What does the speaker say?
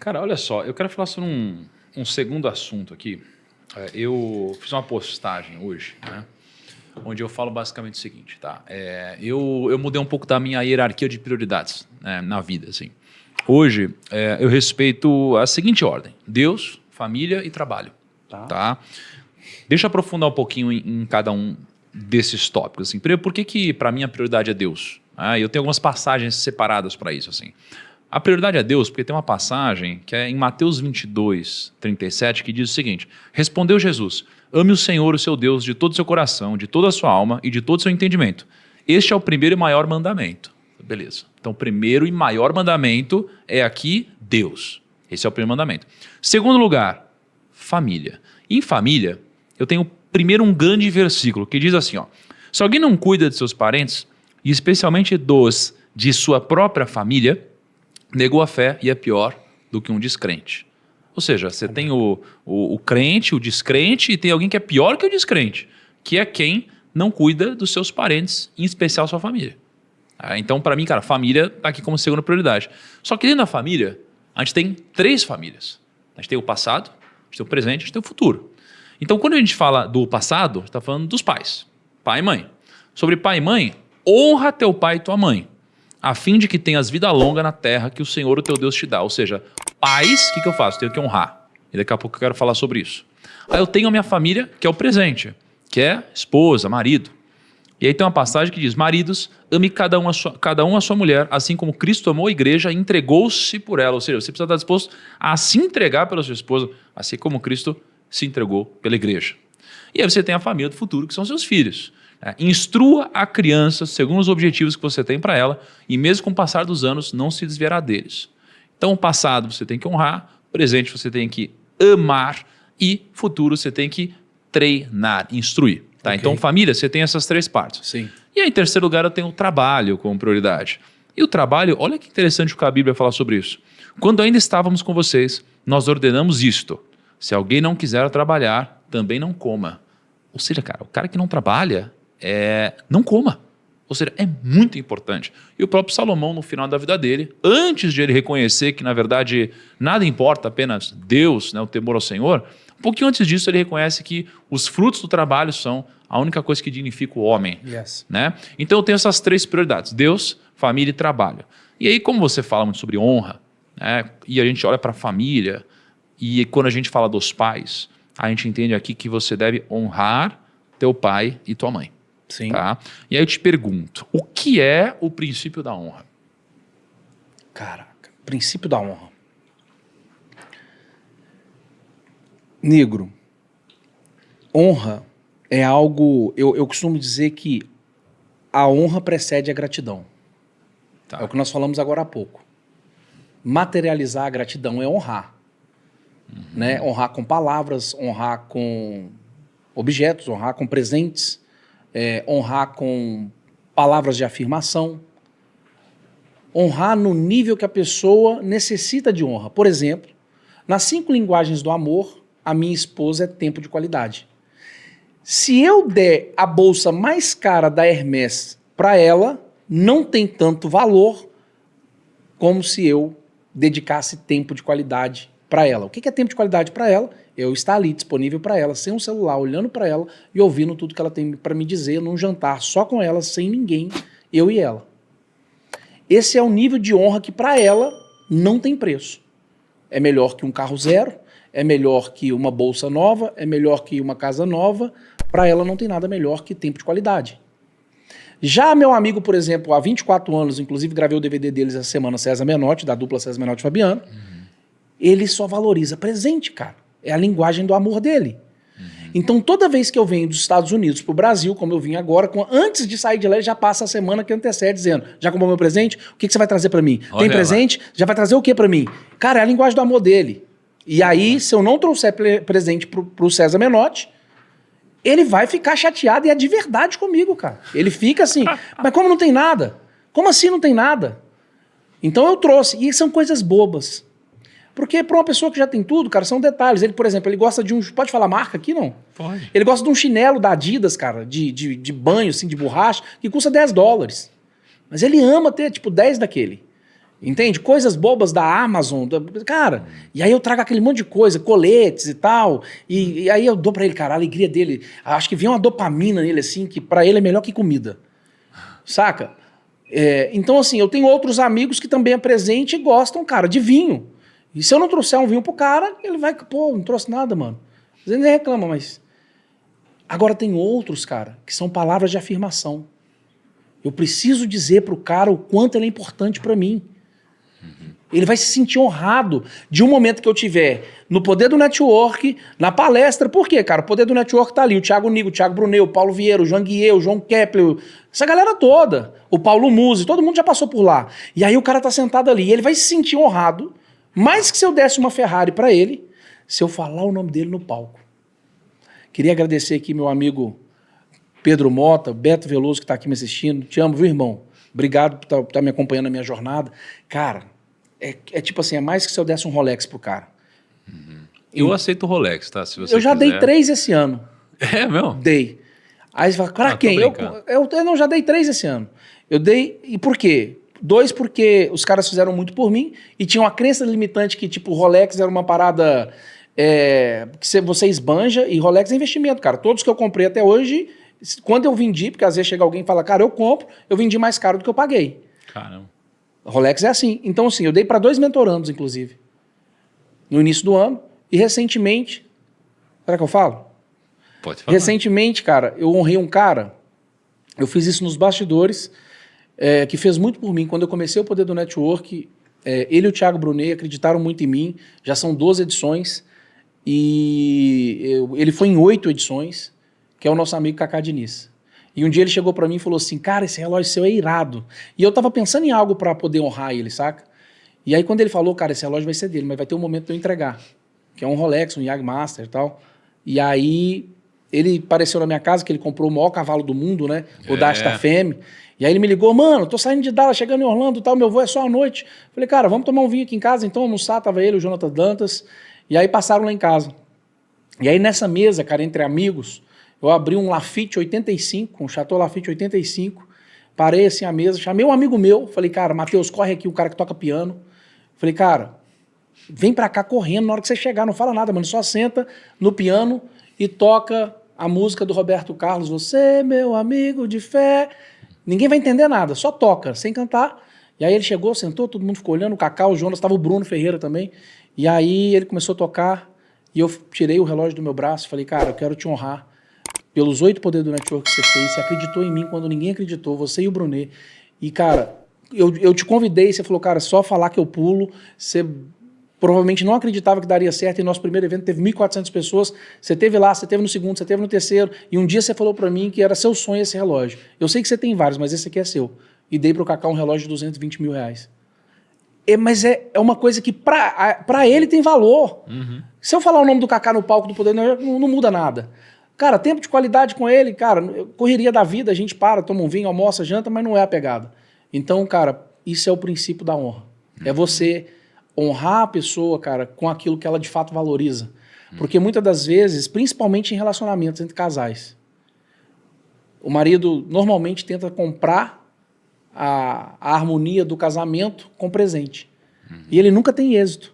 Cara, olha só, eu quero falar sobre um segundo assunto aqui. Eu fiz uma postagem hoje, né, onde eu falo basicamente o seguinte, tá? Eu mudei um pouco da minha hierarquia de prioridades, né, na vida, assim. Hoje, eu respeito a seguinte ordem: Deus, família e trabalho, tá? Deixa eu aprofundar um pouquinho em cada um desses tópicos. Assim. Primeiro, por que para mim a prioridade é Deus? Eu tenho algumas passagens separadas para isso, assim. A prioridade é Deus, porque tem uma passagem que é em Mateus 22, 37, que diz o seguinte: respondeu Jesus, ame o Senhor, o seu Deus, de todo o seu coração, de toda a sua alma e de todo o seu entendimento. Este é o primeiro e maior mandamento. Beleza. Então, o primeiro e maior mandamento é aqui Deus. Esse é o primeiro mandamento. Segundo lugar, família. Em família, eu tenho primeiro um grande versículo que diz assim, ó: se alguém não cuida de seus parentes, e especialmente dos de sua própria família, negou a fé e é pior do que um descrente. Ou seja, você tem o crente, o descrente, e tem alguém que é pior que o descrente, que é quem não cuida dos seus parentes, em especial sua família. Então, para mim, cara, família está aqui como segunda prioridade. Só que dentro da família, a gente tem três famílias. A gente tem o passado, a gente tem o presente, a gente tem o futuro. Então, quando a gente fala do passado, a gente está falando dos pais, pai e mãe. Sobre pai e mãe, honra teu pai e tua mãe, a fim de que tenhas vida longa na terra que o Senhor, o teu Deus, te dá. Ou seja, pais, o que eu faço? Tenho que honrar. E daqui a pouco eu quero falar sobre isso. Aí eu tenho a minha família, que é o presente, que é esposa, marido. E aí tem uma passagem que diz: maridos, ame cada um a sua mulher, assim como Cristo amou a igreja e entregou-se por ela. Ou seja, você precisa estar disposto a se entregar pela sua esposa, assim como Cristo se entregou pela igreja. E aí você tem a família do futuro, que são seus filhos. Instrua a criança segundo os objetivos que você tem para ela, e mesmo com o passar dos anos, não se desviará deles. Então, o passado você tem que honrar, o presente você tem que amar, e futuro você tem que treinar, instruir. Tá? Okay. Então, família, você tem essas três partes. Sim. E aí, em terceiro lugar, eu tenho o trabalho como prioridade. E o trabalho, olha que interessante o que a Bíblia fala sobre isso. Quando ainda estávamos com vocês, nós ordenamos isto: se alguém não quiser trabalhar, também não coma. Ou seja, cara, o cara que não trabalha, não coma. Ou seja, é muito importante. E o próprio Salomão, no final da vida dele, antes de ele reconhecer que, na verdade, nada importa, apenas Deus, né, o temor ao Senhor, um pouquinho antes disso ele reconhece que os frutos do trabalho são a única coisa que dignifica o homem. Yes. Né? Então eu tenho essas três prioridades: Deus, família e trabalho. E aí, como você fala muito sobre honra, né, e a gente olha para a família, e quando a gente fala dos pais, a gente entende aqui que você deve honrar teu pai e tua mãe. Sim. Tá? E aí eu te pergunto, o que é o princípio da honra? Caraca, princípio da honra. Negro, honra é algo... Eu costumo dizer que a honra precede a gratidão. Tá. É o que nós falamos agora há pouco. Materializar a gratidão é honrar. Uhum. Né? Honrar com palavras, honrar com objetos, honrar com presentes, honrar com palavras de afirmação. Honrar no nível que a pessoa necessita de honra. Por exemplo, nas 5 linguagens do amor, a minha esposa é tempo de qualidade. Se eu der a bolsa mais cara da Hermès para ela, não tem tanto valor como se eu dedicasse tempo de qualidade para ela. O que é tempo de qualidade para ela? Eu estar ali disponível para ela, sem um celular, olhando para ela e ouvindo tudo que ela tem para me dizer num jantar só com ela, sem ninguém, eu e ela. Esse é o nível de honra que para ela não tem preço. É melhor que um carro zero, é melhor que uma bolsa nova, é melhor que uma casa nova. Para ela não tem nada melhor que tempo de qualidade. Já meu amigo, por exemplo, há 24 anos, inclusive gravei o DVD deles essa semana, César Menotti, da dupla César Menotti e Fabiano, ele só valoriza presente, cara. É a linguagem do amor dele. Então, toda vez que eu venho dos Estados Unidos para o Brasil, como eu vim agora, antes de sair de lá, ele já passa a semana que antecede, dizendo: já comprou meu presente? O que você vai trazer para mim? Olha, tem presente? Lá. Já vai trazer o que para mim? Cara, é a linguagem do amor dele. E aí, se eu não trouxer presente pro César Menotti, ele vai ficar chateado, e é de verdade comigo, cara. Ele fica assim: mas como não tem nada? Como assim não tem nada? Então eu trouxe. E são coisas bobas. Porque para uma pessoa que já tem tudo, cara, são detalhes. Ele, por exemplo, ele gosta de um... Pode falar marca aqui, não? Pode. Ele gosta de um chinelo da Adidas, cara, de banho, assim, de borracha, que custa $10. Mas ele ama ter, tipo, 10 daquele. Entende? Coisas bobas da Amazon. Cara, e aí eu trago aquele monte de coisa, coletes e tal. E aí eu dou pra ele, cara, a alegria dele. Acho que vem uma dopamina nele, assim, que pra ele é melhor que comida. Saca? Então, assim, eu tenho outros amigos que também é presente e gostam, cara, de vinho. E se eu não trouxer um vinho pro cara, ele vai, pô, não trouxe nada, mano. Às vezes ele reclama, mas... Agora tem outros, cara, que são palavras de afirmação. Eu preciso dizer pro cara o quanto ele é importante pra mim. Ele vai se sentir honrado de um momento que eu tiver no Poder do Network, na palestra. Por quê, cara? O Poder do Network tá ali. O Thiago Nigo, o Thiago Brunet, o Paulo Vieira, o João Guiê, o João Kepler, essa galera toda. O Paulo Musi, todo mundo já passou por lá. E aí o cara tá sentado ali. E ele vai se sentir honrado, mais que se eu desse uma Ferrari pra ele, se eu falar o nome dele no palco. Queria agradecer aqui meu amigo Pedro Mota, Beto Veloso, que tá aqui me assistindo. Te amo, viu, irmão? Obrigado por estar me acompanhando na minha jornada. Cara... É tipo assim, é mais que se eu desse um Rolex pro cara. Eu aceito o Rolex, tá? Se você eu já quiser. dei 3 esse ano. É, meu? Dei. Aí você fala, cara, quem? Eu não, já dei 3 esse ano. Eu dei, e por quê? 2 porque os caras fizeram muito por mim e tinha uma crença limitante que, tipo, Rolex era uma parada que você esbanja e Rolex é investimento, cara. Todos que eu comprei até hoje, quando eu vendi, porque às vezes chega alguém e fala, cara, eu compro, eu vendi mais caro do que eu paguei. Caramba. Rolex é assim. Então, assim, eu dei para 2 mentorandos, inclusive, no início do ano. E recentemente... Será que eu falo? Pode falar. Recentemente, cara, eu honrei um cara, eu fiz isso nos bastidores, que fez muito por mim. Quando eu comecei o Poder do Network, ele e o Thiago Brunet acreditaram muito em mim. Já são 12 edições. E ele foi em 8 edições, que é o nosso amigo Cacá Diniz. E um dia ele chegou pra mim e falou assim, cara, esse relógio seu é irado. E eu tava pensando em algo pra poder honrar ele, saca? E aí quando ele falou, cara, esse relógio vai ser dele, mas vai ter um momento de eu entregar. Que é um Rolex, um Jagdmaster e tal. E aí ele apareceu na minha casa, que ele comprou o maior cavalo do mundo, né? O Dasta Femme. E aí ele me ligou, mano, tô saindo de Dallas, chegando em Orlando e tal, meu voo é só à noite. Falei, cara, vamos tomar um vinho aqui em casa, então almoçar, tava ele, o Jonathan Dantas. E aí passaram lá em casa. E aí nessa mesa, cara, entre amigos... Eu abri um Lafite 85, um Chateau Lafite 85, parei assim à mesa, chamei um amigo meu, falei, cara, Matheus, corre aqui, o cara que toca piano. Falei, cara, vem pra cá correndo na hora que você chegar, não fala nada, mano, só senta no piano e toca a música do Roberto Carlos, você, meu amigo de fé. Ninguém vai entender nada, só toca, sem cantar. E aí ele chegou, sentou, todo mundo ficou olhando, o Cacau, o Jonas, estava o Bruno Ferreira também. E aí ele começou a tocar e eu tirei o relógio do meu braço, falei, cara, eu quero te honrar pelos 8 poderes do network que você fez, você acreditou em mim quando ninguém acreditou, você e o Brunet. E, cara, eu te convidei, você falou, cara, só falar que eu pulo, você provavelmente não acreditava que daria certo, e nosso primeiro evento teve 1.400 pessoas, você teve lá, você teve no segundo, você teve no terceiro, e um dia você falou pra mim que era seu sonho esse relógio. Eu sei que você tem vários, mas esse aqui é seu. E dei pro Cacá um relógio de 220 mil reais. Mas é uma coisa que pra ele tem valor. Uhum. Se eu falar o nome do Cacá no palco do Poder, não muda nada. Cara, tempo de qualidade com ele, cara, correria da vida, a gente para, toma um vinho, almoça, janta, mas não é a pegada. Então, cara, isso é o princípio da honra. É você honrar a pessoa, cara, com aquilo que ela de fato valoriza. Porque muitas das vezes, principalmente em relacionamentos entre casais, o marido normalmente tenta comprar a harmonia do casamento com presente. E ele nunca tem êxito.